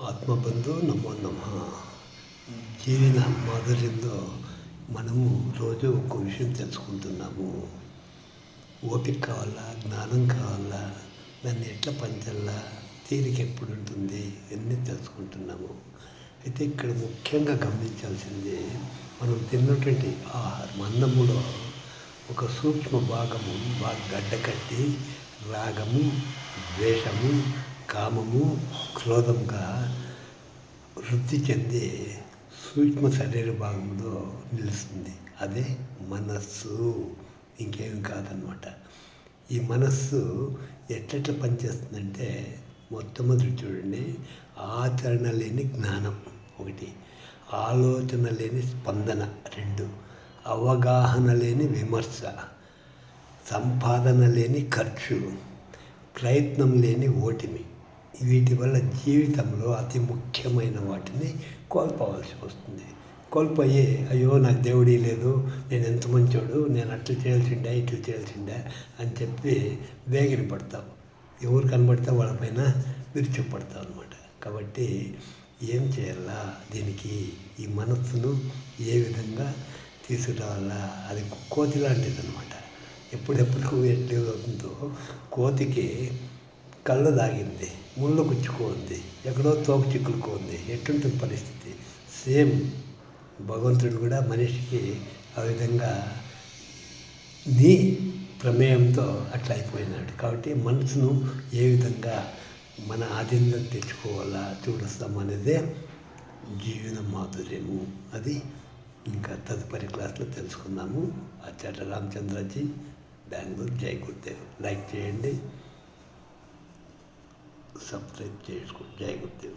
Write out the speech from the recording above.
ఆత్మబంధు నమో నమ. జీవన మాధుర్యంలో మనము రోజు ఒక విషయం తెలుసుకుంటున్నాము. ఓపిక కావాలా, జ్ఞానం కావాలా, దాన్ని ఎట్లా పంచాలా, తీరిక ఎప్పుడు ఉంటుంది అన్నీ తెలుసుకుంటున్నాము. అయితే ఇక్కడ ముఖ్యంగా గమనించాల్సింది, మనం తిన్నటువంటి ఆహారం అన్నములో ఒక సూక్ష్మ భాగము బాగా గడ్డకట్టి రాగము, ద్వేషము, కామము, క్రోధంగా వృద్ధి చెంది సూక్ష్మ శరీర భాగంలో నిలుస్తుంది. అదే మనస్సు, ఇంకేమి కాదనమాట. ఈ మనస్సు ఎట్లెట్లా పనిచేస్తుందంటే, మొట్టమొదటి చూడండి, ఆచరణ లేని జ్ఞానం ఒకటి, ఆలోచన లేని స్పందన రెండు, అవగాహన లేని విమర్శ, సంపాదన లేని ఖర్చు, ప్రయత్నం లేని ఓటమి. వీటి వల్ల జీవితంలో అతి ముఖ్యమైన వాటిని కోల్పోవాల్సి వస్తుంది. కోల్పోయి అయ్యో నాకు దేవుడి లేదు, నేను ఎంత మంచోడు, నేను అట్లా చేయాల్సిండే ఇట్లా చేయాల్సిండే అని చెప్పి వేగిరి పడతావు. ఎవరు కనబడితే వాళ్ళపైన విరుచుపడతావు అనమాట. కాబట్టి ఏం చేయాలా, దీనికి ఈ మనస్సును ఏ విధంగా తీసుకురావాలా, అది కోతి లాంటిది అనమాట. ఎప్పుడెప్పుడు ఎట్లా అవుతుందో, కోతికి కళ్ళు దాగింది, ముళ్ళు గుచ్చుకోంది, ఎక్కడో తోక చిక్కులుకోంది, ఎట్టుంటుంది పరిస్థితి. సేమ్ భగవంతుడు కూడా మనిషికి ఆ విధంగా నీ ప్రమేయంతో అట్లా అయిపోయినాడు. కాబట్టి మనసును ఏ విధంగా మన ఆధీనంలో తెచ్చుకోవాలా చూడస్తాం అనేదే జీవన మాధుర్యము. అది ఇంకా తదుపరి క్లాస్లో తెలుసుకుందాము. ఆచార్య రామచంద్రజీ, బెంగళూరు. జై గురుదేవ్. లైక్ చేయండి, సబ్స్క్రైబ్ చేసుకోండి. జై గురుదేవ్.